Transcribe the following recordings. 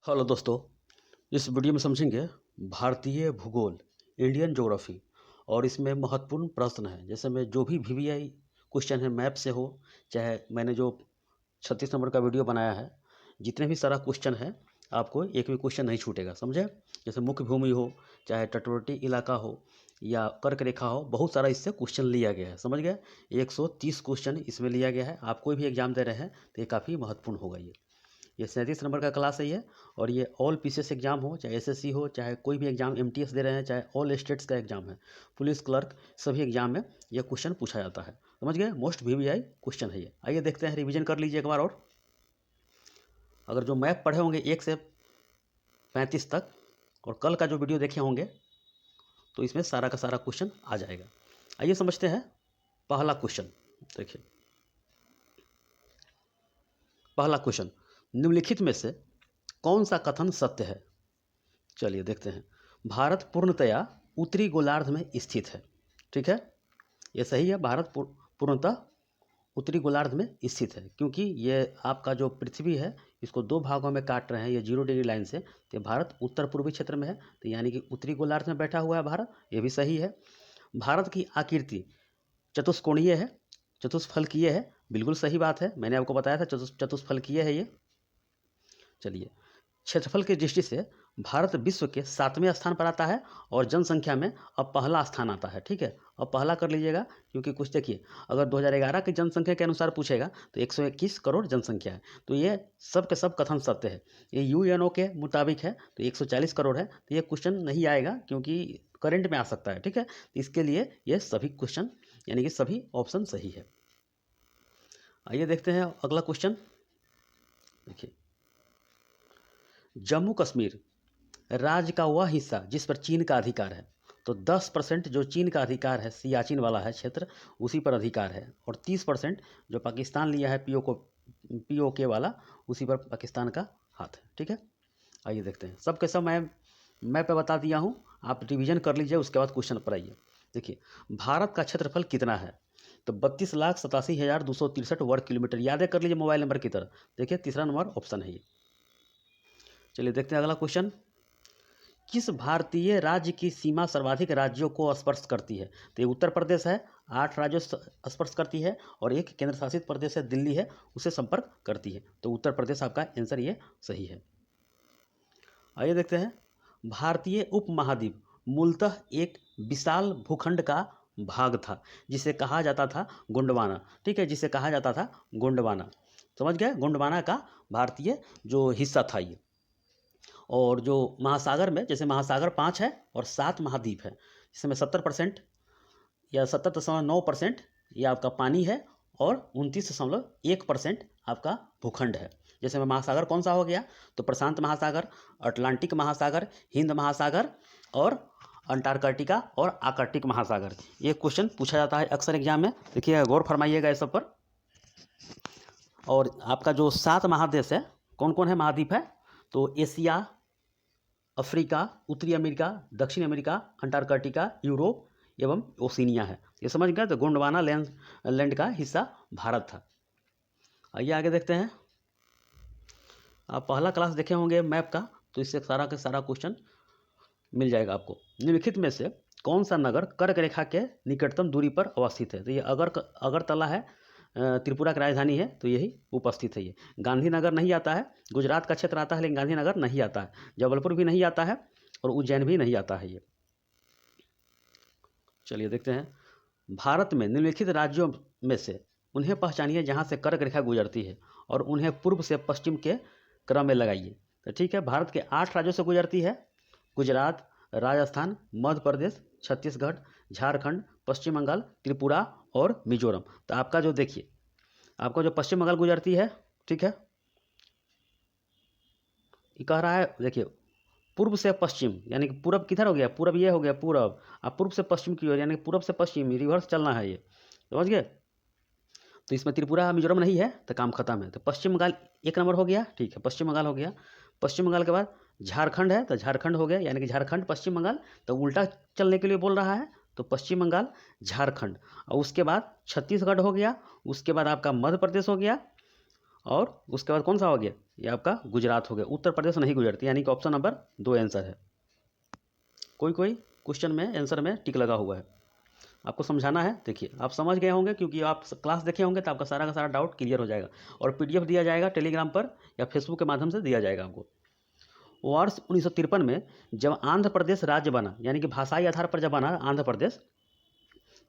Hello दोस्तों, इस video में समझेंगे भारतीय भूगोल, इंडियन ज्योग्राफी। और इसमें महत्वपूर्ण प्रश्न है। जैसे में जो भी वीवीआई क्वेश्चन है, मैप से हो, चाहे मैंने जो 36 नंबर का वीडियो बनाया है, जितने भी सारा क्वेश्चन है, आपको एक भी क्वेश्चन नहीं छूटेगा, समझे। जैसे मुख्य भूमि हो, चाहे तटवर्ती इलाका हो या कर्क रेखा हो, बहुत सारा इससे क्वेश्चन लिया गया है, समझ गए। 130 क्वेश्चन इसमें लिया गया है। आप कोई भी एग्जाम दे रहे हैं तो ये काफ़ी महत्वपूर्ण होगा। ये 37 नंबर का क्लास है ये। और ये ऑल पीसीएस एग्जाम हो, चाहे एसएससी हो, चाहे कोई भी एग्जाम एमटीएस दे रहे हैं, चाहे ऑल स्टेट्स का एग्जाम है, पुलिस क्लर्क, सभी एग्जाम में ये क्वेश्चन पूछा जाता है, समझ गए। मोस्ट वीवीआई क्वेश्चन है ये। आइए देखते हैं, रिवीजन कर लीजिए एक बार और। अगर जो मैप पढ़े होंगे 1 से 35 तक और कल का जो वीडियो देखे होंगे, तो इसमें सारा का सारा क्वेश्चन आ जाएगा। आइए समझते हैं पहला क्वेश्चन। देखिए पहला क्वेश्चन, निम्नलिखित में से कौन सा कथन सत्य है। चलिए देखते हैं। भारत पूर्णतया उत्तरी गोलार्ध में स्थित है, ठीक है, ये सही है। भारत पूर्णतः उत्तरी गोलार्ध में स्थित है, क्योंकि ये आपका जो पृथ्वी है, इसको दो भागों में काट रहे हैं ये 0 डिग्री लाइन से। तो भारत उत्तर पूर्वी क्षेत्र में है, तो यानी कि उत्तरी गोलार्ध में बैठा हुआ है भारत, ये भी सही है। भारत की आकृति चतुष्कोणीय है, चतुष्फलकीय है, बिल्कुल सही बात है। मैंने आपको बताया था चतुष्फलकीय है ये। चलिए, क्षेत्रफल की दृष्टि से भारत विश्व के 7वें स्थान पर आता है और जनसंख्या में अब पहला स्थान आता है, ठीक है। अब पहला कर लीजिएगा, क्योंकि कुछ देखिए, अगर 2011 की जनसंख्या के अनुसार पूछेगा तो 121 करोड़ जनसंख्या है। तो ये सब के सब कथन सत्य है। ये यूएनओ के मुताबिक है, तो 140 करोड़ है, तो ये क्वेश्चन नहीं आएगा, क्योंकि करंट में आ सकता है, ठीक है। तो इसके लिए ये सभी क्वेश्चन यानी कि सभी ऑप्शन सही है। आइए देखते हैं अगला क्वेश्चन। देखिए, जम्मू कश्मीर राज्य का वह हिस्सा जिस पर चीन का अधिकार है, तो 10% जो चीन का अधिकार है, सियाचिन वाला है क्षेत्र, उसी पर अधिकार है। और 30% जो पाकिस्तान लिया है पीओके वाला, उसी पर पाकिस्तान का हाथ है, ठीक है। आइए देखते हैं। सब के सब मैं पे बता दिया हूँ, आप रिवीजन कर लीजिए, उसके बाद क्वेश्चन पर आइए। देखिए, भारत का क्षेत्रफल कितना है, तो 32,87,263 वर्ग किलोमीटर। यादें कर लीजिए मोबाइल नंबर की तरह। देखिए, तीसरा नंबर ऑप्शन है ये। चलिए देखते हैं अगला क्वेश्चन। किस भारतीय राज्य की सीमा सर्वाधिक राज्यों को स्पर्श करती है, तो ये उत्तर प्रदेश है, 8 राज्यों से स्पर्श करती है, और एक केंद्र शासित प्रदेश है दिल्ली है, उसे संपर्क करती है। तो उत्तर प्रदेश आपका आंसर ये सही है। आइए देखते हैं। भारतीय उपमहाद्वीप मूलतः एक विशाल भूखंड का भाग था, जिसे कहा जाता था गोंडवाना, ठीक है, जिसे कहा जाता था गोंडवाना, समझ गए। गोंडवाना का भारतीय जो हिस्सा था ये। और जो महासागर में, जैसे महासागर 5 है और 7 महाद्वीप है, जिसमें 70% या 70.9% ये आपका पानी है और 29.1% आपका भूखंड है। जैसे में महासागर कौन सा हो गया, तो प्रशांत महासागर, अटलांटिक महासागर, हिंद महासागर और अंटार्कटिका और आर्कटिक महासागर। ये क्वेश्चन पूछा जाता है अक्सर एग्जाम में, देखिए गौर फरमाइएगा इस सब पर। और आपका जो 7 महादेश है, कौन कौन है महाद्वीप है, तो एशिया, अफ्रीका, उत्तरी अमेरिका, दक्षिण अमेरिका, अंटार्कटिका, यूरोप एवं ओशिनिया है। ये समझ गए। तो गोंडवाना लैंड का हिस्सा भारत था। आइए आगे देखते हैं। आप पहला क्लास देखे होंगे मैप का, तो इससे सारा का सारा क्वेश्चन मिल जाएगा आपको। निम्नलिखित में से कौन सा नगर कर्क रेखा के निकटतम दूरी पर अवस्थित है, तो ये अगरतला है, त्रिपुरा की राजधानी है, तो यही उपस्थित है। ये गांधीनगर नहीं आता है, गुजरात का क्षेत्र आता है, लेकिन गांधीनगर नहीं आता है, जबलपुर भी नहीं आता है, और उज्जैन भी नहीं आता है ये। चलिए देखते हैं। भारत में निम्नलिखित राज्यों में से उन्हें पहचानिए जहाँ से कर्क रेखा गुजरती है, और उन्हें पूर्व से पश्चिम के क्रम में लगाइए। तो ठीक है, भारत के 8 राज्यों से गुजरती है, गुजरात, राजस्थान, मध्य प्रदेश, छत्तीसगढ़, झारखंड, पश्चिम बंगाल, त्रिपुरा और मिजोरम। तो आपका जो देखिए, आपका जो पश्चिम बंगाल गुजरती है, ठीक है, ये कह रहा है, देखिए पूर्व से पश्चिम, यानी कि पूरब किधर हो गया, पूरब ये हो गया पूरब, आप पूर्व से पश्चिम की ओर, यानी पूरब से पश्चिम रिवर्स चलना है ये, समझ गए। तो इसमें त्रिपुरा मिजोरम नहीं है, तो काम खत्म है। तो पश्चिम बंगाल 1 नंबर हो गया, ठीक है, पश्चिम बंगाल हो गया। पश्चिम बंगाल के बाद झारखंड है, तो झारखंड हो गया, यानी कि झारखंड पश्चिम बंगाल, तो उल्टा चलने के लिए बोल रहा है, तो पश्चिम बंगाल, झारखंड, और उसके बाद छत्तीसगढ़ हो गया, उसके बाद आपका मध्य प्रदेश हो गया, और उसके बाद कौन सा हो गया, ये आपका गुजरात हो गया, उत्तर प्रदेश नहीं गुजरती, यानी कि ऑप्शन नंबर 2 आंसर है। कोई कोई क्वेश्चन में आंसर में टिक लगा हुआ है, आपको समझाना है। देखिए आप समझ गए होंगे क्योंकि आप क्लास देखे होंगे, तो आपका सारा का सारा डाउट क्लियर हो जाएगा। और पीडीएफ दिया जाएगा टेलीग्राम पर या फेसबुक के माध्यम से दिया जाएगा आपको। वर्ष 1953 में जब आंध्र प्रदेश राज्य बना, यानी कि भाषाई आधार पर जब बना आंध्र प्रदेश,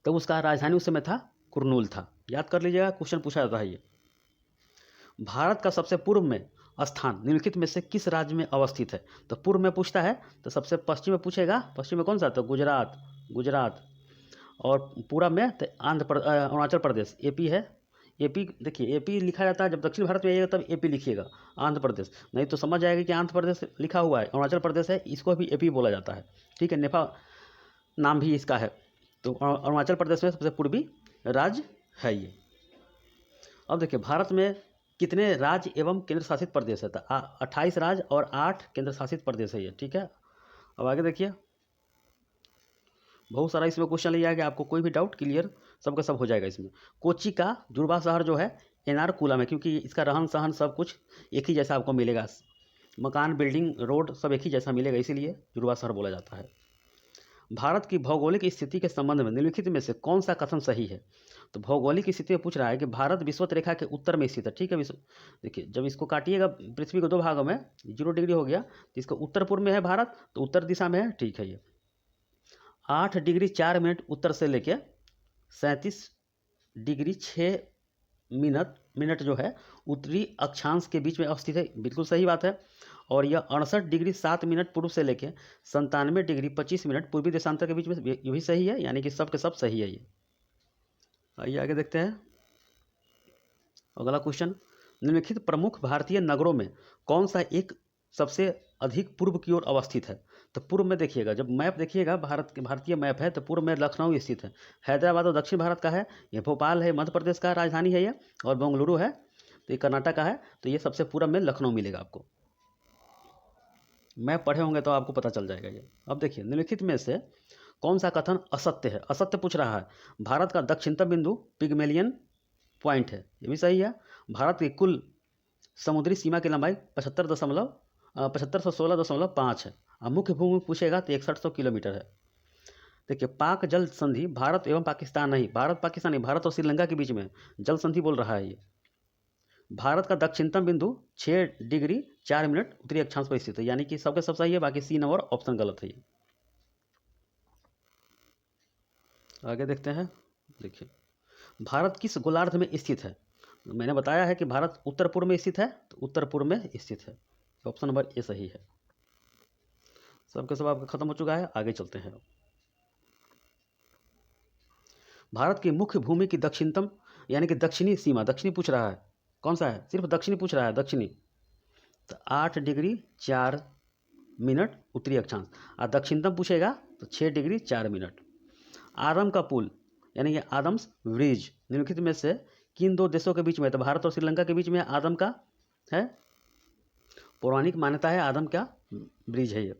तो उसका राजधानी उस समय था कुरनूल था। याद कर लीजिएगा, क्वेश्चन पूछा जाता है ये। भारत का सबसे पूर्व में स्थान निम्नलिखित में से किस राज्य में अवस्थित है? तो पूर्व में पूछता है तो सबसे पश्चिम में पूछेगा, पश्चिम में कौन सा? तो गुजरात, गुजरात। और पूरब में तो अरुणाचल प्रदेश, एपी है। एपी देखिए, एपी लिखा जाता है जब दक्षिण भारत में आइएगा तब एपी लिखिएगा, आंध्र प्रदेश नहीं तो समझ जाएगा कि आंध्र प्रदेश लिखा हुआ है, अरुणाचल प्रदेश है, इसको भी एपी बोला जाता है। ठीक है, नेपाल नाम भी इसका है। तो अरुणाचल प्रदेश में सबसे पूर्वी राज्य है ये। अब देखिए भारत में कितने राज्य एवं केंद्र शासित प्रदेश है? तो 28 राज्य और 8 केंद्र शासित प्रदेश है ये। ठीक है, अब आगे देखिए, बहुत सारा इसमें क्वेश्चन लिया गया, आपको कोई भी डाउट क्लियर सबका सब हो जाएगा इसमें। कोच्चि का जुड़वा शहर जो है एर्नाकुलम है, क्योंकि इसका रहन सहन सब कुछ एक ही जैसा आपको मिलेगा, मकान बिल्डिंग रोड सब एक ही जैसा मिलेगा, इसीलिए जुड़वा शहर बोला जाता है। भारत की भौगोलिक स्थिति के संबंध में निम्नलिखित में से कौन सा कथन सही है? तो भौगोलिक स्थिति में पूछ रहा है कि भारत विषुवत रेखा के उत्तर में स्थित है। ठीक है, देखिए जब इसको काटिएगा पृथ्वी को 2 भागों में, 0 डिग्री हो गया, तो इसका उत्तर पूर्व में है भारत, तो उत्तर दिशा में है। ठीक है, ये 8 डिग्री 4 मिनट उत्तर से लेके 37 डिग्री 6 मिनट जो है उत्तरी अक्षांश के बीच में अवस्थित है। बिल्कुल सही बात है। और यह 68 डिग्री 7 मिनट पूर्व से लेके 97 डिग्री 25 मिनट पूर्वी देशांतर के बीच में, ये भी सही है, यानी कि सब के सब सही है ये। आइए आगे देखते हैं अगला क्वेश्चन। निम्नलिखित प्रमुख भारतीय नगरों में कौन सा एक सबसे अधिक पूर्व की ओर अवस्थित है? तो पूर्व में देखिएगा, जब मैप देखिएगा भारतीय मैप है, तो पूर्व में लखनऊ स्थित है। हैदराबाद और दक्षिण भारत का है, ये भोपाल है मध्य प्रदेश का राजधानी है ये, और बेंगलुरु है तो ये कर्नाटक का है, तो ये सबसे पूर्व में लखनऊ मिलेगा आपको। मैप पढ़े होंगे तो आपको पता चल जाएगा ये। अब देखिए निम्नलिखित में से कौन सा कथन असत्य है? असत्य पूछ रहा है। भारत का दक्षिणतम बिंदु पिगमेलियन पॉइंट है, ये भी सही है। भारत की कुल समुद्री सीमा की लंबाई 7516.5 है। अब मुख्य भूमि पूछेगा तो 6100 किलोमीटर है। देखिए पाक जल संधि भारत एवं पाकिस्तान नहीं, भारत पाकिस्तान नहीं, भारत और श्रीलंका के बीच में जल संधि बोल रहा है ये। भारत का दक्षिणतम बिंदु 6 डिग्री 4 मिनट उत्तरी अक्षांश पर स्थित है, यानी कि सबके सब सही है, बाकी सी नंबर ऑप्शन गलत है ये। आगे देखते हैं। देखिए भारत किस गोलार्ध में स्थित है? मैंने बताया है कि भारत उत्तर पूर्व में स्थित है, तो उत्तर पूर्व में स्थित है, ऑप्शन नंबर ए सही है। सबके सब आपका खत्म हो चुका है, आगे चलते हैं। भारत की मुख्य भूमि की दक्षिणतम यानी कि दक्षिणी सीमा, दक्षिणी पूछ रहा है, कौन सा है? सिर्फ दक्षिणी पूछ रहा है, दक्षिणी। तो 8 डिग्री 4 मिनट उत्तरी अक्षांश, और दक्षिणतम पूछेगा तो 6 डिग्री 4 मिनट। आदम का पुल यानी कि आदम्स ब्रिज निम्नलिखित में से किन 2 देशों के बीच में? तो भारत और श्रीलंका के बीच में आदम का है, पौराणिक मान्यता है आदम का ब्रिज है ये।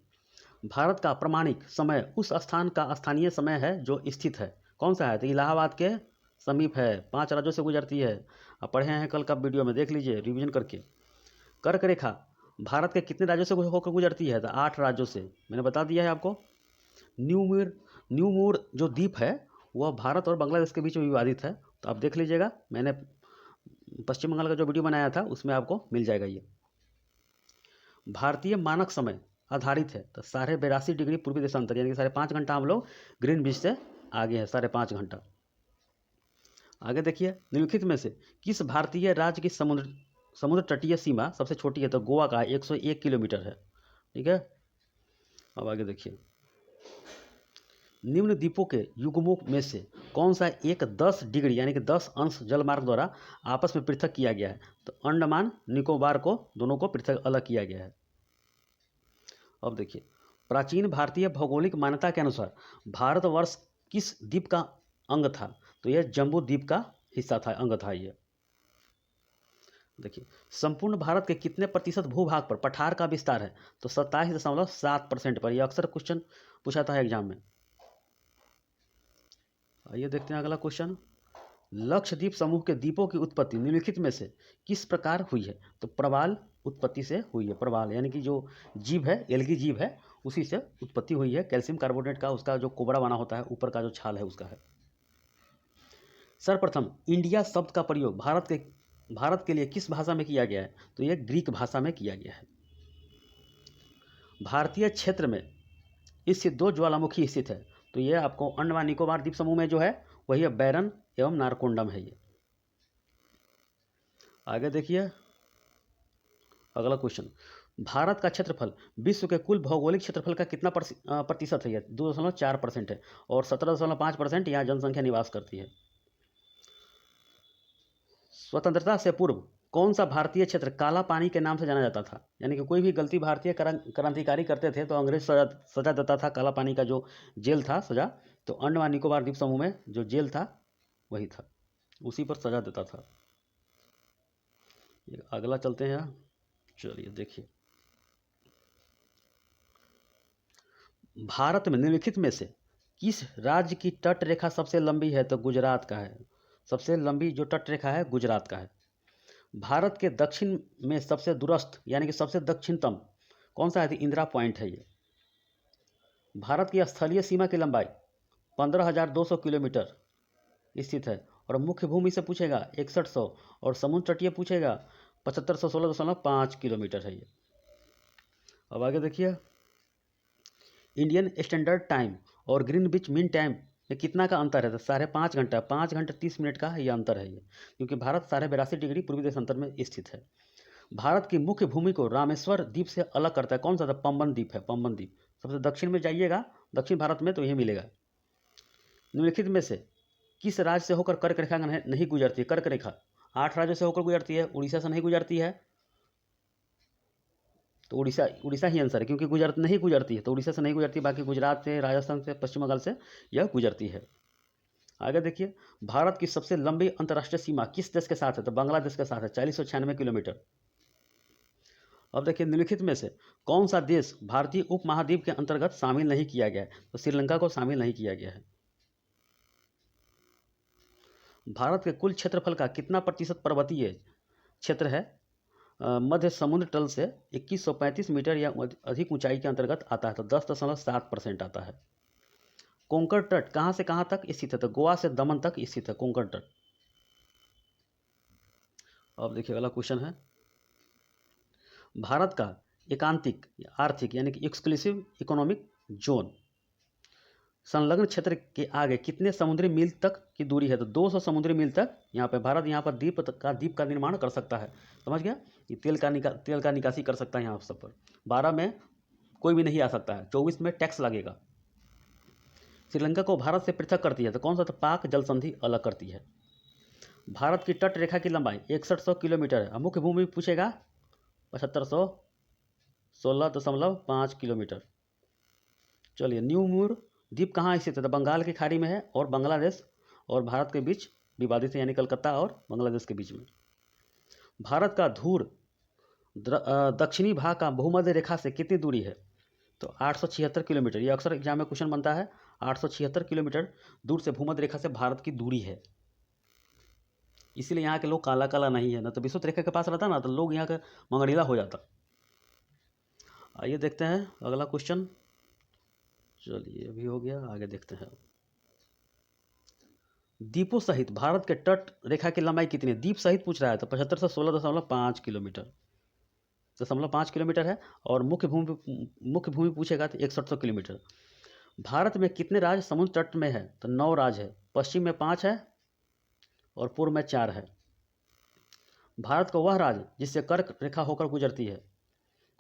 भारत का प्रमाणिक समय उस स्थान का स्थानीय समय है जो स्थित है, कौन सा है? तो इलाहाबाद के समीप है, 5 राज्यों से गुजरती है। आप पढ़े हैं कल का वीडियो में, देख लीजिए रिवीजन करके। कर्क रेखा भारत के कितने राज्यों से होकर गुजरती है? तो 8 राज्यों से, मैंने बता दिया है आपको। न्यूमूर जो द्वीप है वह भारत और बांग्लादेश के बीच में विवादित है, तो आप देख लीजिएगा, मैंने पश्चिम बंगाल का जो वीडियो बनाया था उसमें आपको मिल जाएगा ये। भारतीय मानक समय आधारित है, तो 82.5 डिग्री पूर्वी देशांतर, यानी कि 5.5 घंटा हम लोग ग्रीनविच से आगे है, 5.5 घंटा। आगे देखिए निम्नलिखित में से किस भारतीय राज्य की समुद्र तटीय सीमा सबसे छोटी है? तो गोवा का 101 किलोमीटर है। ठीक है, अब आगे देखिए, निम्न द्वीपों के युग्मों में से कौन सा एक 10 डिग्री यानी कि 10 अंश जलमार्ग द्वारा आपस में पृथक किया गया है? तो अंडमान निकोबार को दोनों को पृथक अलग किया गया है। अब देखिए प्राचीन भारतीय भौगोलिक मान्यता के अनुसार भारतवर्ष किस द्वीप का अंग था? तो यह जम्बू द्वीप का हिस्सा था, अंग था ये। देखिए संपूर्ण भारत के कितने प्रतिशत भूभाग पर पठार का विस्तार है? तो 27.7% पर। यह अक्सर क्वेश्चन पूछा था एग्जाम में। आइए देखते हैं अगला क्वेश्चन। लक्षद्वीप समूह के द्वीपों की उत्पत्ति निम्नलिखित में से किस प्रकार हुई है? तो प्रवाल उत्पत्ति से हुई है, प्रवाल यानी कि जो जीव है, एल्गी जीव है, उसी से उत्पत्ति हुई है। कैल्शियम कार्बोनेट का उसका जो कोबरा बना होता है, ऊपर का जो छाल है उसका है। सर्वप्रथम इंडिया शब्द का प्रयोग भारत के लिए किस भाषा में किया गया है? तो यह ग्रीक भाषा में किया गया है। भारतीय क्षेत्र में स्थित दो ज्वालामुखी स्थित है, तो यह आपको अंडमान निकोबार द्वीप समूह में जो है वही है बैरन एवं नारकोंडम है ये। आगे देखिए अगला क्वेश्चन, भारत का क्षेत्रफल विश्व के कुल भौगोलिक क्षेत्रफल का कितना प्रतिशत है? 2.4% है और 17.5% यहाँ जनसंख्या निवास करती है। स्वतंत्रता से पूर्व कौन सा भारतीय क्षेत्र काला पानी के नाम से जाना जाता था? यानी कि कोई भी गलती भारतीय क्रांतिकारी करते थे तो अंग्रेज सजा देता था, काला पानी का जो जेल था सजा, तो अंडमान निकोबार द्वीप समूह में जो जेल था वही था, उसी पर सजा देता था। अगला चलते हैं, चलिए देखिए, भारत में निम्नलिखित में से किस राज्य की तट रेखा सबसे लंबी है? तो गुजरात का है, सबसे लंबी जो तट रेखा है गुजरात का है। भारत के दक्षिण में सबसे दूरस्थ यानी कि सबसे दक्षिणतम कौन सा है? तो इंदिरा पॉइंट है ये। भारत की स्थलीय सीमा की लंबाई 15,200 किलोमीटर स्थित है और मुख्य भूमि से पूछेगा 6100 और समुद्र तटीय पूछेगा 7516.5 किलोमीटर है ये। अब आगे देखिए, इंडियन स्टैंडर्ड टाइम और ग्रीनविच मीन टाइम में कितना का अंतर है? तो 5.5 घंटा, 5 घंटे 30 मिनट का ये अंतर है ये, क्योंकि भारत 82.5 डिग्री पूर्वी देशांतर में स्थित है। भारत की मुख्य भूमि को रामेश्वर द्वीप से अलग करता है कौन सा? पंबन द्वीप है, पंबन द्वीप सबसे दक्षिण में जाइएगा, दक्षिण भारत में तो यही मिलेगा। निम्नलिखित में से किस राज्य से होकर कर्क रेखा नहीं गुजरती है? कर्क रेखा 8 राज्यों से होकर गुजरती है, उड़ीसा से नहीं गुजरती है, तो उड़ीसा ही आंसर है, क्योंकि गुजरात नहीं गुजरती है, तो उड़ीसा से नहीं गुजरती, बाकी गुजरात से, राजस्थान से, पश्चिम बंगाल से यह गुजरती है। आगे देखिए, भारत की सबसे लंबी अंतर्राष्ट्रीय सीमा किस देश के साथ है? तो बांग्लादेश के साथ है, 4096 किलोमीटर। अब देखिए, निम्नलिखित में से कौन सा देश भारतीय उपमहाद्वीप के अंतर्गत शामिल नहीं किया गया है? तो श्रीलंका को शामिल नहीं किया गया है। भारत के कुल क्षेत्रफल का कितना प्रतिशत पर्वतीय क्षेत्र है? मध्य समुद्र तल से 2135 मीटर या अधिक ऊंचाई के अंतर्गत आता है, तो 10.7% आता है। कोंकण तट कहाँ से कहाँ तक स्थित है? तो गोवा से दमन तक स्थित है कोंकण तट। अब देखिए अगला क्वेश्चन है, भारत का एकांतिक आर्थिक यानी कि एक्सक्लूसिव इकोनॉमिक जोन संलग्न क्षेत्र के आगे कितने समुद्री मील तक की दूरी है? तो 200 समुद्री मील तक भारत यहाँ पर द्वीप का निर्माण कर सकता है। समझ गया, ये तेल का निकासी कर सकता है यहाँ सब पर। 12 में कोई भी नहीं आ सकता है, 24 में टैक्स लगेगा। श्रीलंका को भारत से पृथक करती है तो कौन सा? तो पाक जल संधि अलग करती है। भारत की तट रेखा की लंबाई 6100 किलोमीटर है, मुख्य भूमि पूछेगा 7516.5 किलोमीटर। चलिए, न्यू मूर द्वीप कहाँ स्थित है? तो बंगाल की खाड़ी में है और बांग्लादेश और भारत के बीच विवादित है, यानी कलकत्ता और बांग्लादेश के बीच में। भारत का धूर दक्षिणी भाग का भूमध्य रेखा से कितनी दूरी है? तो 876 किलोमीटर। ये अक्सर एग्जाम में क्वेश्चन बनता है, 876 किलोमीटर दूर से भूमध्य रेखा से भारत की दूरी है। इसीलिए यहाँ के लोग काला काला नहीं है, ना तो विषुवत रेखा के पास रहता ना तो लोग यहाँ का मंगड़ीला हो जाता। आइए देखते हैं अगला क्वेश्चन। चलिए अभी हो गया, आगे देखते हैं। द्वीपों सहित भारत के तट रेखा की लंबाई कितनी है? द्वीप सहित पूछ रहा है तो 7516.5 किलोमीटर, 0.5 किलोमीटर है और मुख्य भूमि पूछेगा तो 6100 किलोमीटर। भारत में कितने राज्य समुद्र तट में है? तो 9 राज्य है, पश्चिम में 5 है और पूर्व में 4 है। भारत का वह राज्य जिससे कर्क रेखा होकर गुजरती है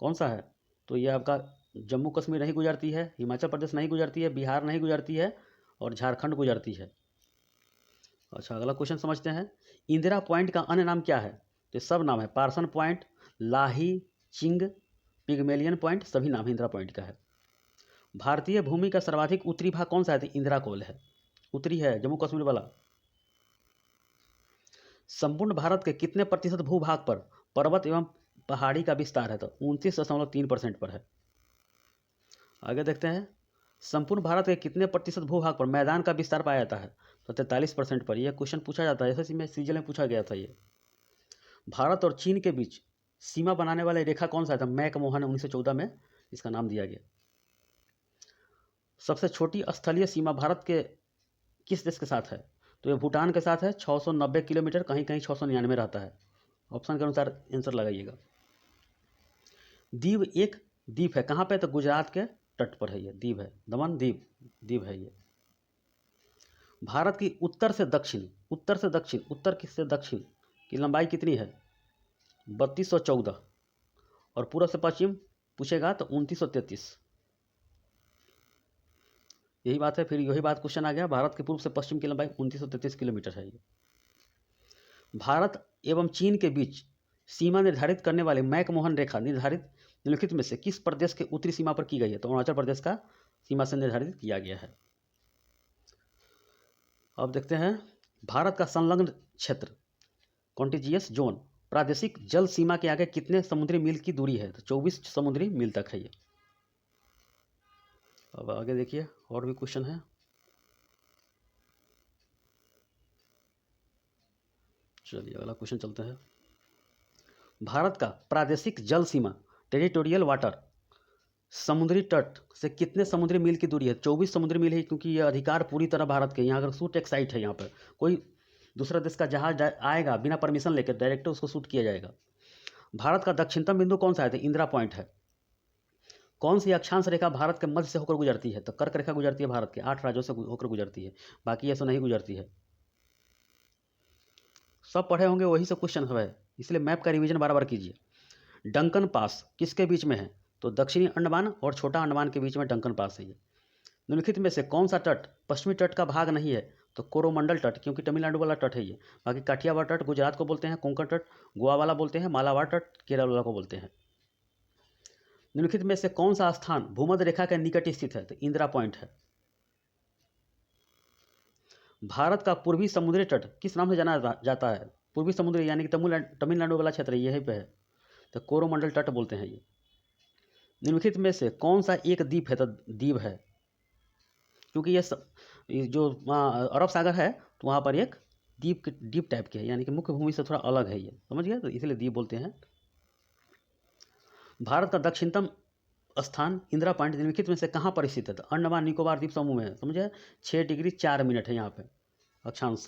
कौन सा है? तो यह आपका जम्मू कश्मीर नहीं गुजरती है, हिमाचल प्रदेश नहीं गुजरती है, बिहार नहीं गुजरती है और झारखंड गुजरती है। अच्छा, अगला क्वेश्चन समझते हैं। इंदिरा पॉइंट का अन्य नाम क्या है? तो सब नाम है, पार्सन पॉइंट, लाही, चिंग, पिगमेलियन पॉइंट, सभी नाम इंदिरा पॉइंट का है। भारतीय भूमि का सर्वाधिक उत्तरी भाग कौन सा है? तो इंदिरा कोल है, उत्तरी है, जम्मू कश्मीर वाला। संपूर्ण भारत के कितने प्रतिशत भूभाग पर पर्वत एवं पहाड़ी का विस्तार है? तो 29.3% पर है। आगे देखते हैं, संपूर्ण भारत के कितने प्रतिशत भूभाग पर मैदान का विस्तार पाया जाता है? तो 43% पर। यह क्वेश्चन पूछा जाता है, एसएससी में सीजीएल में पूछा गया था ये। भारत और चीन के बीच सीमा बनाने वाला रेखा कौन सा था? मैकमोहन 1914 में इसका नाम दिया गया। सबसे छोटी स्थलीय सीमा भारत के किस देश के साथ है? तो ये भूटान के साथ है, 690 किलोमीटर, कहीं कहीं 699 रहता है। ऑप्शन के अनुसार आंसर लगाइएगा। दीव एक द्वीप है, कहाँ पे? तो गुजरात के तट पर है ये द्वीप है, दमन द्वीप है ये। भारत की उत्तर से दक्षिण उत्तर से दक्षिण की लंबाई कितनी है? 3214। और पूर्व से पश्चिम पूछेगा तो 2933। यही बात है, फिर यही बात क्वेश्चन आ गया। भारत के पूर्व से पश्चिम की लंबाई 2933 किलोमीटर है ये। भारत एवं चीन के बीच सीमा निर्धारित करने वाले मैकमोहन रेखा निम्नलिखित में से किस प्रदेश के उत्तरी सीमा पर की गई है? तो अरुणाचल प्रदेश का सीमा से निर्धारित किया गया है। अब देखते हैं भारत का संलग्न क्षेत्र कॉन्टिजियस जोन प्रादेशिक जल सीमा के आगे कितने समुद्री मील की दूरी है? तो 24 समुद्री मील तक है ये। अब आगे देखिए और भी क्वेश्चन है। चलिए अगला क्वेश्चन चलते हैं। भारत का प्रादेशिक जल सीमा टेरिटोरियल वाटर समुद्री तट से कितने समुद्री मील की दूरी है? 24 समुद्री मील है, क्योंकि यह अधिकार पूरी तरह भारत के। यहाँ अगर शूट एक साइट है, यहाँ पर कोई दूसरा देश का जहाज आएगा बिना परमिशन लेकर डायरेक्ट उसको शूट किया जाएगा। भारत का दक्षिणतम बिंदु कौन सा है? तो इंदिरा पॉइंट है। कौन सी अक्षांश रेखा भारत के मध्य से होकर गुजरती है? तो कर्क रेखा गुजरती है, भारत के 8 राज्यों से होकर गुजरती है, बाकी ऐसा नहीं गुजरती है। सब पढ़े होंगे, वही सब क्वेश्चन है, इसलिए मैप का रिवीजन बार बार कीजिए। डंकन पास किसके बीच में है? तो दक्षिणी अंडमान और छोटा अंडमान के बीच में डंकन पास है ये। निम्नलिखित में से कौन सा तट पश्चिमी तट का भाग नहीं है? तो कोरोमंडल तट, क्योंकि तमिलनाडु वाला तट है ये। बाकी काठियावाड़ तट गुजरात को बोलते हैं, कोंकण तट गोवा वाला बोलते हैं, मालाबार तट केरल वाला को बोलते हैं। निम्नलिखित में से कौन सा स्थान भूमध्य रेखा के निकट स्थित है? तो इंदिरा पॉइंट है। भारत का पूर्वी समुद्री तट किस नाम से जाना जाता है? पूर्वी समुद्री यानी कि तमिलनाडु वाला क्षेत्र यहीं पे है, तो कोरोमंडल तट बोलते हैं ये। निम्नलिखित में से कौन सा एक द्वीप है? तो द्वीप है, क्योंकि ये जो अरब सागर है तो वहाँ पर एक द्वीप टाइप के है, यानी कि मुख्य भूमि से थोड़ा अलग है ये, समझ गए? तो इसलिए द्वीप बोलते हैं। भारत का दक्षिणतम स्थान इंदिरा पॉइंट निम्नलिखित में से कहाँ पर स्थित है? तो अंडमान निकोबार द्वीप समूह में है, समझे? 6 डिग्री 4 मिनट है यहाँ पे अक्षांश।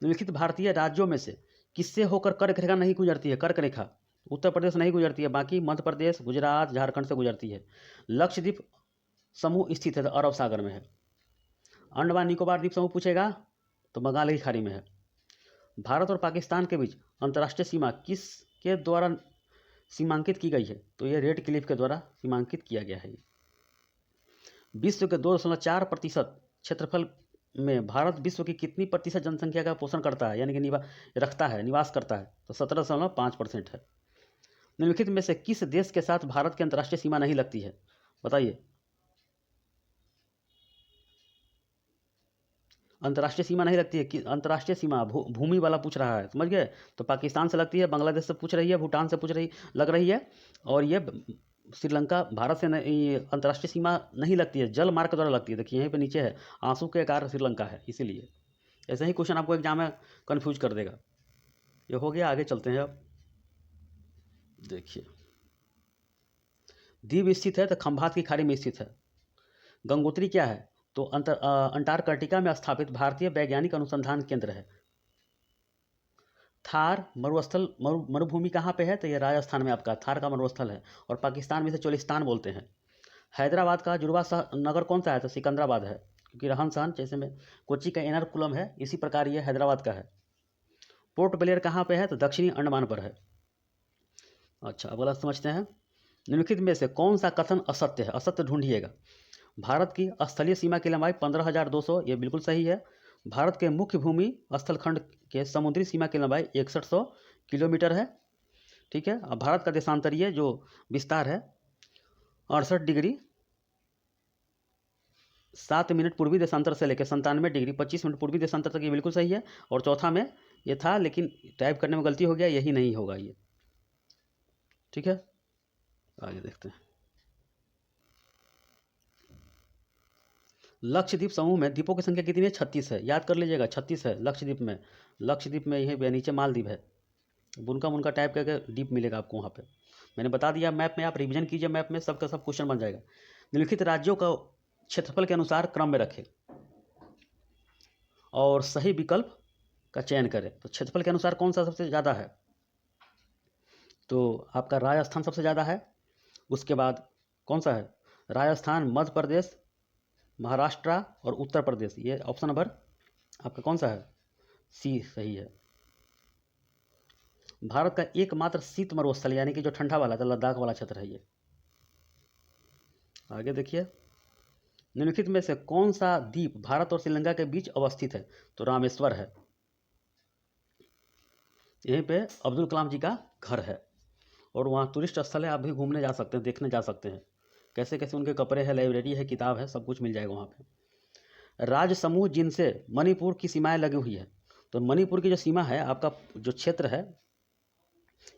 निम्नलिखित भारतीय राज्यों में से किससे होकर कर्क रेखा नहीं गुजरती है? कर्क रेखा उत्तर प्रदेश नहीं गुजरती है, बाकी मध्य प्रदेश, गुजरात, झारखंड से गुजरती है। लक्षद्वीप समूह स्थित है तो अरब सागर में है। अंडमान निकोबार द्वीप समूह पूछेगा तो बंगाल की खाड़ी में है। भारत और पाकिस्तान के बीच अंतर्राष्ट्रीय सीमा किसके द्वारा सीमांकित की गई है? तो ये रेड क्लिफ के द्वारा सीमांकित किया गया है। विश्व के 2.4% क्षेत्रफल में भारत विश्व की कितनी प्रतिशत जनसंख्या का पोषण करता है, यानी कि निवास करता है? तो 17.5% है। निम्नलिखित में से किस देश के साथ भारत की अंतर्राष्ट्रीय सीमा नहीं लगती है? बताइए। अंतर्राष्ट्रीय सीमा नहीं लगती है कि अंतर्राष्ट्रीय सीमा भूमि वाला पूछ रहा है, समझ गए? तो पाकिस्तान से लगती है, बांग्लादेश से पूछ रही है, भूटान से लग रही है, और ये श्रीलंका भारत से अंतर्राष्ट्रीय सीमा नहीं लगती है, जल मार्ग द्वारा लगती है। देखिए यहीं पे नीचे है, आंसू के आकार श्रीलंका है, इसीलिए ऐसे ही क्वेश्चन आपको एग्जाम में कन्फ्यूज कर देगा। ये हो गया, आगे चलते हैं। अब देखिए द्वीप स्थित है तो खंभात की खाड़ी में स्थित है। गंगोत्री क्या है? तो अंटार्कटिका में स्थापित भारतीय वैज्ञानिक अनुसंधान केंद्र है। थार मरुभूमि कहाँ पे है? तो ये राजस्थान में आपका थार का मरुस्थल है, और पाकिस्तान में से चोलिस्तान बोलते हैं। हैदराबाद का जुड़वा नगर कौन सा है? तो सिकंदराबाद है, क्योंकि रहन सहन जैसे में कोच्चि का एर्नाकुलम है, इसी प्रकार ये हैदराबाद का है। पोर्ट ब्लेयर कहाँ पे है? तो दक्षिणी अंडमान पर है। अच्छा अब अगला समझते हैं। निम्नलिखित में से कौन सा कथन असत्य है? असत्य ढूंढिएगा। भारत की स्थलीय सीमा की लंबाई 15,200, ये बिल्कुल सही है। भारत के मुख्य भूमि स्थलखंड के समुद्री सीमा की लंबाई 6100 किलोमीटर है, ठीक है। अब भारत का देशांतरीय जो विस्तार है 68 डिग्री 7 मिनट पूर्वी देशांतर से लेकर 97 डिग्री 25 मिनट पूर्वी देशांतर तक, ये बिल्कुल सही है। और चौथा में ये था, लेकिन टाइप करने में गलती हो गया, यही नहीं होगा ये, ठीक है। आगे देखते हैं। लक्षद्वीप समूह में द्वीपों की संख्या कितनी है? 36 है, याद कर लीजिएगा, 36 है लक्षद्वीप में। लक्षद्वीप में यही नीचे मालदीव है। बुनका मुनका टाइप करके डीप मिलेगा आपको वहाँ पे। मैंने बता दिया मैप में, आप रिवीजन कीजिए, मैप में सबका सब क्वेश्चन बन जाएगा। निम्नलिखित राज्यों का क्षेत्रफल के अनुसार क्रम में रखें और सही विकल्प का चयन करें। तो क्षेत्रफल के अनुसार कौन सा सबसे ज़्यादा है? तो आपका राजस्थान सबसे ज़्यादा है। उसके बाद कौन सा है? राजस्थान, मध्य प्रदेश, महाराष्ट्र और उत्तर प्रदेश। ये ऑप्शन नंबर आपका कौन सा है? सी सही है। भारत का एकमात्र शीत मरुस्थल यानी कि जो ठंडा वाला था, लद्दाख वाला क्षेत्र है ये। आगे देखिए, निम्नलिखित में से कौन सा द्वीप भारत और श्रीलंका के बीच अवस्थित है? तो रामेश्वर है। यहीं पे अब्दुल कलाम जी का घर है और वहाँ टूरिस्ट स्थल है, आप भी घूमने जा सकते हैं, देखने जा सकते हैं कैसे कैसे उनके कपड़े हैं, लाइब्रेरी है, किताब है, सब कुछ मिल जाएगा वहाँ पे। राज्य समूह जिनसे मणिपुर की सीमाएं लगी हुई है। तो मणिपुर की जो सीमा है, आपका जो क्षेत्र है,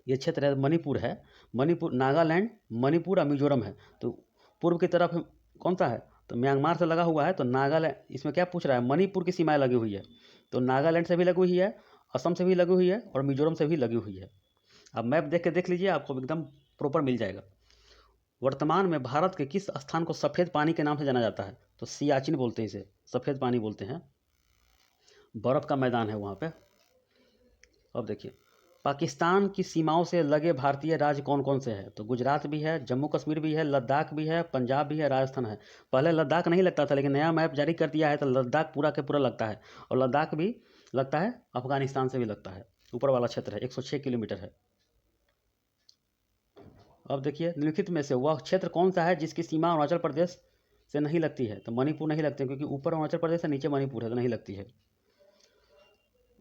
ये क्षेत्र है मणिपुर है। मणिपुर, नागालैंड, मणिपुर और मिजोरम है। तो पूर्व की तरफ कौन सा है? तो म्यांमार से लगा हुआ है। तो नागालैंड, इसमें क्या पूछ रहा है? मणिपुर की सीमाएं लगी हुई है। तो नागालैंड से भी लगी हुई है, असम से भी लगी हुई है और मिजोरम से भी लगी हुई है। आप मैप देख के देख लीजिए, आपको एकदम प्रॉपर मिल जाएगा। वर्तमान में भारत के किस स्थान को सफ़ेद पानी के नाम से जाना जाता है? तो सियाचिन बोलते हैं इसे, सफ़ेद पानी बोलते हैं, बर्फ़ का मैदान है वहाँ पे। अब देखिए, पाकिस्तान की सीमाओं से लगे भारतीय राज्य कौन कौन से हैं? तो गुजरात भी है, जम्मू कश्मीर भी है, लद्दाख भी है, पंजाब भी है, राजस्थान है। पहले लद्दाख नहीं लगता था, लेकिन नया मैप जारी कर दिया है तो लद्दाख पूरा के पूरा लगता है। और लद्दाख भी लगता है अफगानिस्तान से भी लगता है, ऊपर वाला क्षेत्र है, 106 किलोमीटर है। अब देखिए, निम्नलिखित में से वह क्षेत्र कौन सा है जिसकी सीमा अरुणाचल प्रदेश से नहीं लगती है? तो मणिपुर नहीं लगती है, क्योंकि ऊपर अरुणाचल प्रदेश है, नीचे मणिपुर है, तो नहीं लगती है।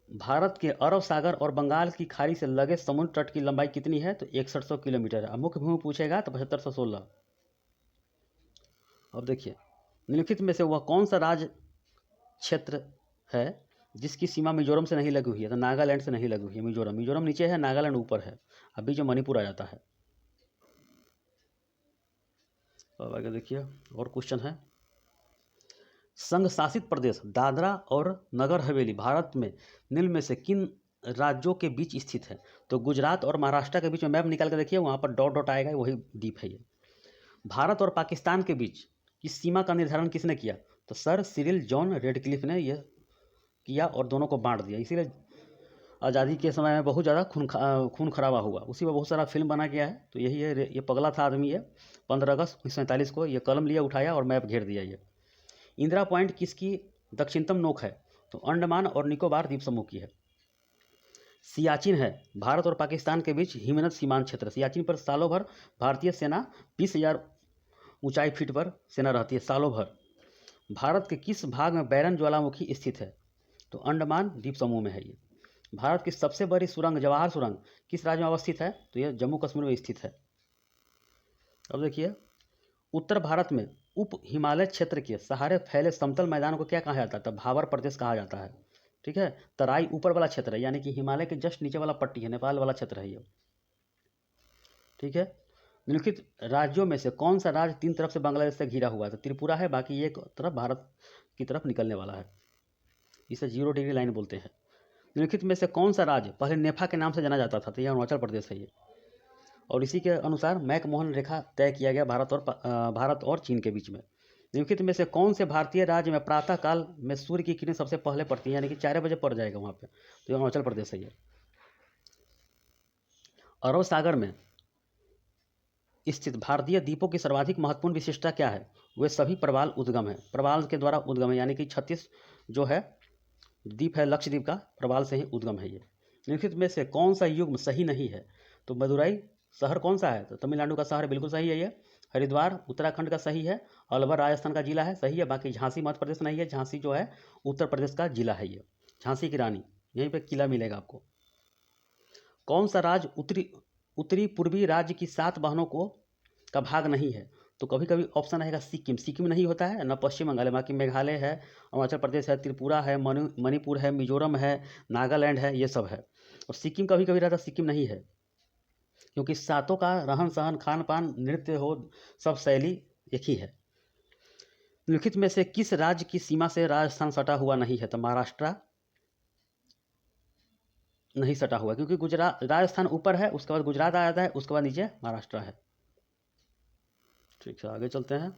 भारत के अरब सागर और बंगाल की खाड़ी से लगे समुद्र तट की लंबाई कितनी है? तो 6100 किलोमीटर है। अब मुख्य भूमि पूछेगा तो 7516। अब देखिए, निम्नलिखित में से वह कौन सा राज्य क्षेत्र है जिसकी सीमा मिजोरम से नहीं लगी हुई है? तो नागालैंड से नहीं लगी हुई है मिजोरम। मिजोरम नीचे है, नागालैंड ऊपर है, अभी जो मणिपुर आ जाता है। अब आगे देखिए, और क्वेश्चन है, संघ शासित प्रदेश दादरा और नगर हवेली भारत में निम्न में से किन राज्यों के बीच स्थित है? तो गुजरात और महाराष्ट्र के बीच में मैप निकाल कर देखिए, वहाँ पर डॉट डॉट आएगा, वही द्वीप है ये। भारत और पाकिस्तान के बीच की सीमा का निर्धारण किसने किया? तो सर सिरिल जॉन रेडक्लिफ ने यह किया और दोनों को बांट दिया। इसीलिए आज़ादी के समय में बहुत ज़्यादा खून खराबा हुआ, उसी पर बहुत सारा फिल्म बना गया है। तो यही है, ये पगला था आदमी है। 15 अगस्त 1947 को ये कलम लिया, उठाया और मैप घेर दिया। ये इंदिरा पॉइंट किसकी दक्षिणतम नोक है? तो अंडमान और निकोबार द्वीप समूह की है। सियाचिन है भारत और पाकिस्तान के बीच हिमनद सीमांत क्षेत्र। सियाचिन पर सालों भर भारतीय सेना 20,000 ऊंचाई फीट पर सेना रहती है, सालों भर। भारत के किस भाग में बैरन ज्वालामुखी स्थित है? तो अंडमान द्वीप समूह में है ये। भारत की सबसे बड़ी सुरंग जवाहर सुरंग किस राज्य में अवस्थित है? तो यह जम्मू कश्मीर में स्थित है। अब देखिए, उत्तर भारत में उप हिमालय क्षेत्र के सहारे फैले समतल मैदान को क्या कहा जाता है? तो भाबर प्रदेश कहा जाता है। ठीक है, तराई ऊपर वाला क्षेत्र है, यानी कि हिमालय के जस्ट नीचे वाला पट्टी है, नेपाल वाला क्षेत्र है ये। ठीक है, निम्नलिखित राज्यों में से कौन सा राज्य 3 तरफ से बांग्लादेश से घिरा हुआ है? तो त्रिपुरा है, बाकी एक तरफ भारत की तरफ निकलने वाला है, इसे 0 डिग्री लाइन बोलते हैं। निम्नलिखित में से कौन सा राज्य पहले नेफा के नाम से जाना जाता था? तो यह अरुणाचल प्रदेश है ये। और इसी के अनुसार मैकमोहन रेखा तय किया गया भारत और चीन के बीच में। निम्नलिखित में से कौन से भारतीय राज्य में प्रातः काल में सूर्य की किरणें सबसे पहले पड़ती है, यानी कि 4 बजे पड़ जाएगा वहाँ पे? तो ये अरुणाचल प्रदेश है ये। अरब सागर में स्थित भारतीय द्वीपों की सर्वाधिक महत्वपूर्ण विशेषता क्या है? वे सभी प्रवाल उद्गम है, प्रवाल के द्वारा उद्गम है, यानी कि 36 जो है द्वीप है लक्षद्वीप का, प्रवाल से ही उद्गम है ये। निम्नलिखित में से कौन सा युग्म सही नहीं है? तो मदुरई शहर कौन सा है? तो तमिलनाडु का शहर बिल्कुल सही है ये। हरिद्वार उत्तराखंड का सही है। अलवर राजस्थान का जिला है, सही है। बाकी झांसी मध्य प्रदेश नहीं है, झांसी जो है उत्तर प्रदेश का जिला है ये। झांसी की रानी, यहीं पे किला मिलेगा आपको। कौन सा राज्य उत्तरी पूर्वी राज्य की 7 बहनों को का भाग नहीं है? तो कभी कभी ऑप्शन रहेगा सिक्किम, सिक्किम नहीं होता है ना, पश्चिम बंगाल है। बाकी मेघालय है, अरुणाचल प्रदेश है, त्रिपुरा है, मणिपुर है, मिजोरम है, नागालैंड है, ये सब है। और सिक्किम कभी कभी रहता, सिक्किम नहीं है, क्योंकि सातों का रहन सहन खान पान नृत्य हो सब शैली एक ही है। निम्नलिखित में से किस राज्य की सीमा से राजस्थान सटा हुआ नहीं है? तो महाराष्ट्र, नहीं सटा हुआ, क्योंकि गुजरात राजस्थान ऊपर है, उसके बाद गुजरात आ जाता है, उसके बाद नीचे महाराष्ट्र है। ठीक है, आगे चलते हैं।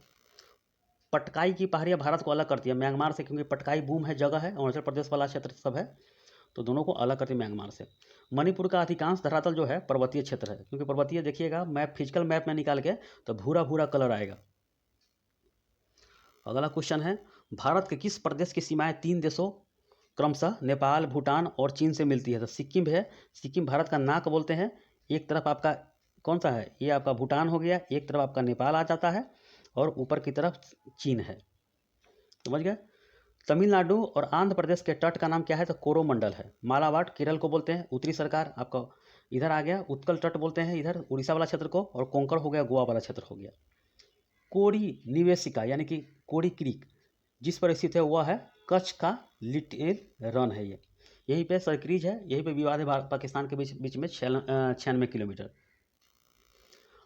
पटकाई की पहाड़ियाँ भारत को अलग करती है म्यांमार से, क्योंकि पटकाई भूमि है, जगह है, अरुणाचल प्रदेश वाला क्षेत्र सब है, तो दोनों को अलग करती है म्यांमार से। मणिपुर का अधिकांश धरातल जो है पर्वतीय क्षेत्र है, क्योंकि पर्वतीय देखिएगा मैप, फिजिकल मैप में निकाल के तो भूरा भूरा कलर आएगा। अगला क्वेश्चन है, भारत के किस प्रदेश की सीमाएं 3 देशों क्रमशः नेपाल, भूटान और चीन से मिलती है? तो सिक्किम है, सिक्किम भारत का नाक बोलते हैं। एक तरफ आपका कौन सा है, ये आपका भूटान हो गया, एक तरफ आपका नेपाल आ जाता है और ऊपर की तरफ चीन है। समझ गए? तमिलनाडु और आंध्र प्रदेश के तट का नाम क्या है? तो कोरोमंडल है। मालाबार केरल को बोलते हैं, उत्तरी सरकार आपका इधर आ गया, उत्कल तट बोलते हैं इधर उड़ीसा वाला क्षेत्र को, और कोंकण हो गया गोवा वाला क्षेत्र हो गया। कोरी निवेशिका यानी कि कोरी क्रीक जिस पर स्थित है वह है कच्छ का लिटिल रन है, ये यहीं पे सरक्रीज है, यहीं पे विवाद है पाकिस्तान के बीच में 96 किलोमीटर।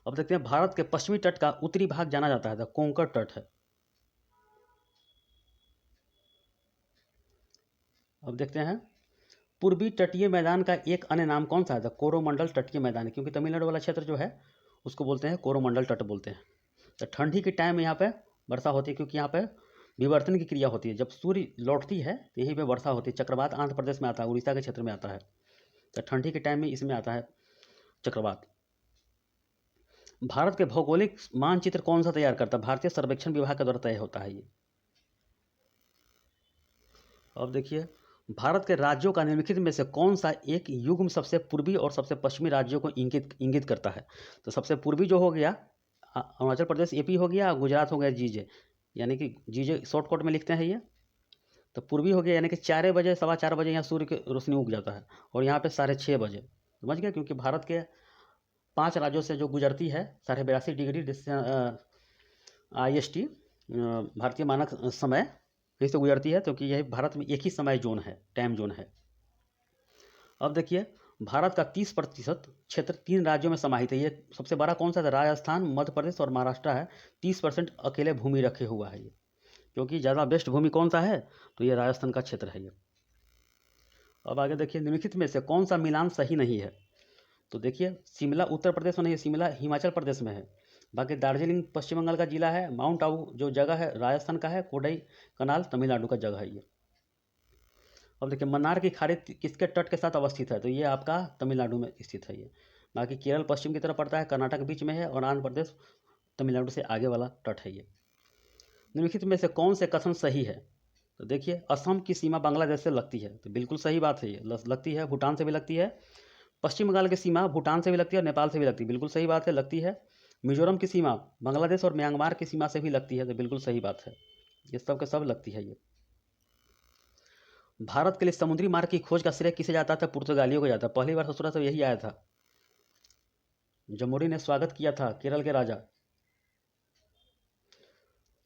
अब देखते हैं, भारत के पश्चिमी तट का उत्तरी भाग जाना जाता है तो कोंकण तट है। अब देखते हैं, पूर्वी तटीय मैदान का एक अन्य नाम कौन सा है? तो कोरोमंडल तटीय मैदान है, क्योंकि तमिलनाडु वाला क्षेत्र जो है उसको बोलते हैं कोरोमंडल तट बोलते हैं। तो ठंडी के टाइम यहाँ पे वर्षा होती है, क्योंकि यहाँ पे विवर्तन की क्रिया होती है, जब सूर्य लौटती है तो यहीं पे वर्षा होती है। चक्रवात आंध्र प्रदेश में आता है, उड़ीसा के क्षेत्र में आता है, तो ठंडी के टाइम में इसमें आता है चक्रवात। भारत के भौगोलिक मानचित्र कौन सा तैयार करता है? भारतीय सर्वेक्षण विभाग के द्वारा तय होता है ये। अब देखिए, भारत के राज्यों का निम्नलिखित में से कौन सा एक युग्म सबसे पूर्वी और सबसे पश्चिमी राज्यों को इंगित करता है? तो सबसे पूर्वी जो हो गया अरुणाचल प्रदेश एपी हो गया, गुजरात हो गया जीजे, यानी कि जीजे शॉर्टकट में लिखते हैं ये। तो पूर्वी हो गया यानी कि 4 बजे 4:15 बजे यहाँ सूर्य की रोशनी उग जाता है, और यहाँ पे 6:30 बजे। समझ गया? क्योंकि भारत के 5 राज्यों से जो गुजरती है 82.5 डिग्री IST भारतीय मानक समय यही से गुजरती है, क्योंकि यह भारत में एक ही समय जोन है, टाइम जोन है। अब देखिए, भारत का 30% क्षेत्र 3 राज्यों में समाहित है। ये सबसे बड़ा कौन सा है? राजस्थान, मध्य प्रदेश और महाराष्ट्र है। 30% अकेले भूमि रखे हुआ है ये, क्योंकि ज़्यादा बेस्ट भूमि कौन सा है? तो ये राजस्थान का क्षेत्र है ये। अब आगे देखिए, निम्नलिखित में से कौन सा मिलान सही नहीं है? तो देखिए, शिमला उत्तर प्रदेश में नहीं है, शिमला हिमाचल प्रदेश में है। बाकी दार्जिलिंग पश्चिम बंगाल का जिला है, माउंट आबू जो जगह है राजस्थान का है, कोडाई कनाल तमिलनाडु का जगह है ये। अब देखिए, मन्नार की खाड़ी किसके तट के साथ अवस्थित है? तो ये आपका तमिलनाडु में स्थित है ये। बाकी केरल पश्चिम की तरफ पड़ता है, कर्नाटक बीच में है, और आंध्र प्रदेश तमिलनाडु से आगे वाला तट है ये। निम्नलिखित में से कौन से कथन सही है? तो देखिए, असम की सीमा बांग्लादेश से लगती है, तो बिल्कुल सही बात है ये, लगती है, भूटान से भी लगती है। पश्चिम बंगाल की सीमा भूटान से भी लगती है और नेपाल से भी लगती है, बिल्कुल सही बात है, लगती है। मिजोरम की सीमा बांग्लादेश और म्यांमार की सीमा से भी लगती है, तो बिल्कुल सही बात है, ये सब के सब लगती है ये। भारत के लिए समुद्री मार्ग की खोज का श्रेय किसे जाता था? पुर्तगालियों को जाता। पहली बार ससुरा से यही आया था, जमोरी ने स्वागत किया था केरल के राजा।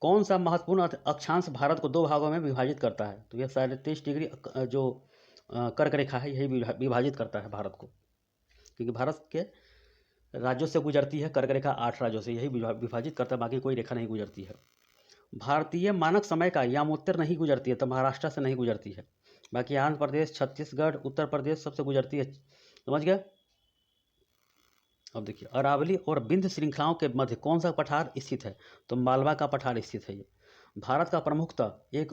कौन सा महत्वपूर्ण अक्षांश भारत को 2 भागों में विभाजित करता है? तो यह 23.5 डिग्री जो कर्क रेखा है यही विभाजित करता है भारत को, क्योंकि भारत के राज्यों से गुजरती है कर्क रेखा, 8 राज्यों से, यही विभाजित करता है, बाकी कोई रेखा नहीं गुजरती है। भारतीय मानक समय का यामोत्तर नहीं गुजरती है, तो महाराष्ट्र से नहीं गुजरती है। बाकी आंध्र प्रदेश, छत्तीसगढ़, उत्तर प्रदेश सबसे गुजरती है। समझ गए? अब देखिए, अरावली और विंध्य श्रृंखलाओं के मध्य कौन सा पठार स्थित है? तो मालवा का पठार स्थित है ये। भारत का प्रमुखतः एक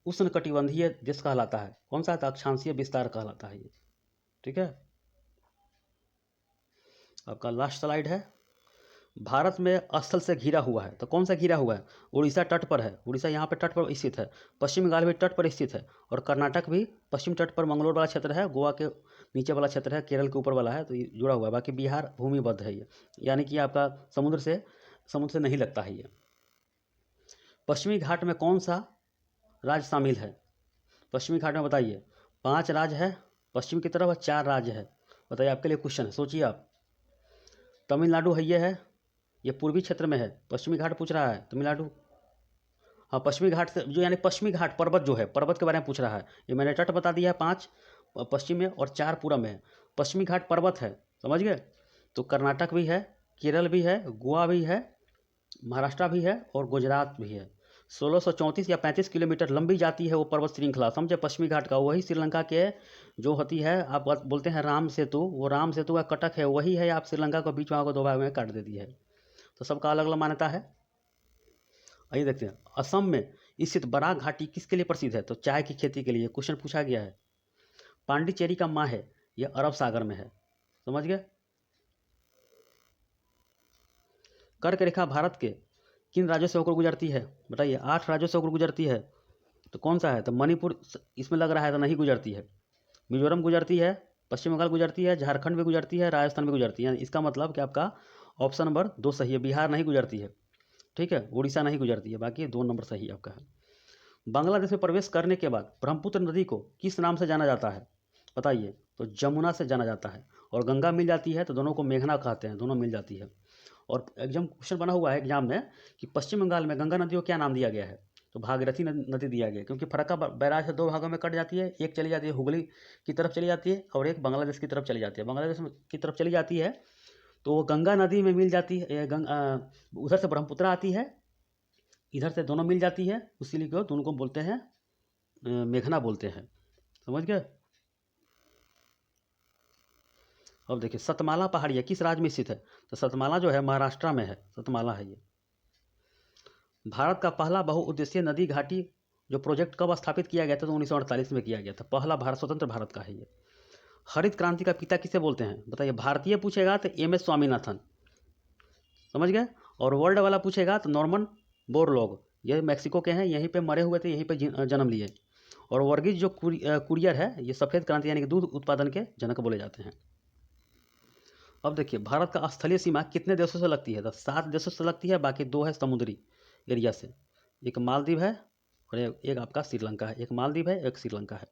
उष्णकटिबंधीय देश कहलाता है, कौन सा? अक्षांशीय विस्तार कहलाता है ये। ठीक है, आपका लास्ट स्लाइड है। भारत में स्थल से घिरा हुआ है, तो कौन सा घिरा हुआ है? उड़ीसा तट पर है, उड़ीसा यहाँ पे तट पर स्थित है। पश्चिम बंगाल भी तट पर स्थित है, और कर्नाटक भी पश्चिम तट पर मंगलोर वाला क्षेत्र है, गोवा के नीचे वाला क्षेत्र है, केरल के ऊपर वाला है, तो ये जुड़ा हुआ है। बाकी बिहार भूमिबद्ध है ये, यानी कि आपका समुद्र से नहीं लगता है ये। पश्चिमी घाट में कौन सा राज्य शामिल है? पश्चिमी घाट में बताइए, 5 राज्य है पश्चिम की तरफ और 4 राज्य है। बताइए, आपके लिए क्वेश्चन है, सोचिए आप। तमिलनाडु है, ये है, ये पूर्वी क्षेत्र में है। पश्चिमी घाट पूछ रहा है तमिलनाडु, हाँ पश्चिमी घाट से जो, यानी पश्चिमी घाट पर्वत जो है, पर्वत के बारे में पूछ रहा है। ये मैंने तट बता दिया है, 5 पश्चिम में और 4 पूरब में है। पश्चिमी घाट पर्वत है, समझ गए? तो कर्नाटक भी है, केरल भी है, गोवा भी है, महाराष्ट्र भी है और गुजरात भी है। 1634 या 35 किलोमीटर लंबी जाती है वो पर्वत श्रृंखला, समझे, पश्चिमी घाट का, वही श्रीलंका के जो होती है, आप बोलते हैं राम सेतु, वो राम सेतु का कटक है, वही है, आप श्रीलंका को बीच में आपको दो भाग में काट देती है। तो सबका अलग अलग मान्यता है। आइए देखते हैं, असम में स्थित बराक घाटी किसके लिए प्रसिद्ध है? तो चाय की खेती के लिए, क्वेश्चन पूछा गया है। पांडिचेरी का माँ है, यह अरब सागर में है, समझ गए। कर्क रेखा भारत के किन राज्यों से होकर गुजरती है? बताइए, 8 राज्यों से होकर गुजरती है, तो कौन सा है? तो मणिपुर इसमें लग रहा है तो नहीं गुजरती है, मिजोरम गुजरती है, पश्चिम बंगाल गुजरती है, झारखंड में गुजरती है, राजस्थान में गुजरती है। इसका मतलब कि आपका ऑप्शन नंबर 2 सही है, बिहार नहीं गुजरती है, ठीक है, उड़ीसा नहीं गुजरती है, बाकी 2 नंबर सही आपका है। बांग्लादेश में प्रवेश करने के बाद ब्रह्मपुत्र नदी को किस नाम से जाना जाता है? बताइए, तो जमुना से जाना जाता है, और गंगा मिल जाती है तो दोनों को मेघना कहते हैं, दोनों मिल जाती है। और एग्जाम क्वेश्चन बना हुआ है एग्जाम में कि पश्चिम बंगाल में गंगा नदी को क्या नाम दिया गया है? तो भागीरथी नदी दिया गया, क्योंकि फरक्का बैराज से 2 भागों में कट जाती है, एक चली जाती है हुगली की तरफ चली जाती है, और एक बांग्लादेश की तरफ चली जाती है। बांग्लादेश की तरफ चली जाती है तो वो गंगा नदी में मिल जाती है, उधर से ब्रह्मपुत्र आती है, इधर से दोनों मिल जाती है, उसीलिए क्यों दोनों को बोलते हैं मेघना बोलते हैं, समझ गए। अब देखिए, सतमाला पहाड़ियाँ किस राज्य में स्थित है? तो सतमाला जो है महाराष्ट्र में है, सतमाला है ये। भारत का पहला बहुउद्देशीय नदी घाटी जो प्रोजेक्ट कब स्थापित किया गया था? तो 1948 में किया गया था, पहला भारत, स्वतंत्र भारत का है ये। हरित क्रांति का पिता किसे बोलते हैं? बताइए, भारतीय पूछेगा तो MS स्वामीनाथन, समझ गए, और वर्ल्ड वाला पूछेगा तो नॉर्मन बोरलॉग, ये मैक्सिको के हैं, यहीं पे मरे हुए थे, यहीं पे जन्म लिए। और वर्गीज जो कुरियर है, ये सफ़ेद क्रांति यानी कि दूध उत्पादन के जनक बोले जाते हैं। अब देखिए, भारत का स्थलीय सीमा कितने देशों से लगती है? तो 7 देशों से लगती है, बाकी 2 है समुद्री एरिया से, एक मालदीव है और एक आपका श्रीलंका है, एक मालदीव है, एक श्रीलंका है।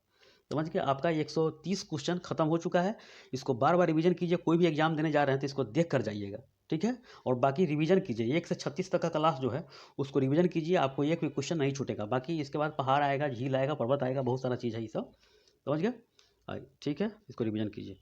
समझ के आपका 130 क्वेश्चन खत्म हो चुका है। इसको बार बार रिवीजन कीजिए, कोई भी एग्जाम देने जा रहे हैं तो इसको देख कर जाइएगा, ठीक है। और बाकी रिवीजन कीजिए, 1 से 36 तक का क्लास जो है उसको रिवीजन कीजिए, आपको एक भी क्वेश्चन नहीं छूटेगा। बाकी इसके बाद पहाड़ आएगा, झील आएगा, पर्वत आएगा, बहुत सारा चीज़ है ये सब, समझ गए, ठीक है, इसको रिवीजन कीजिए।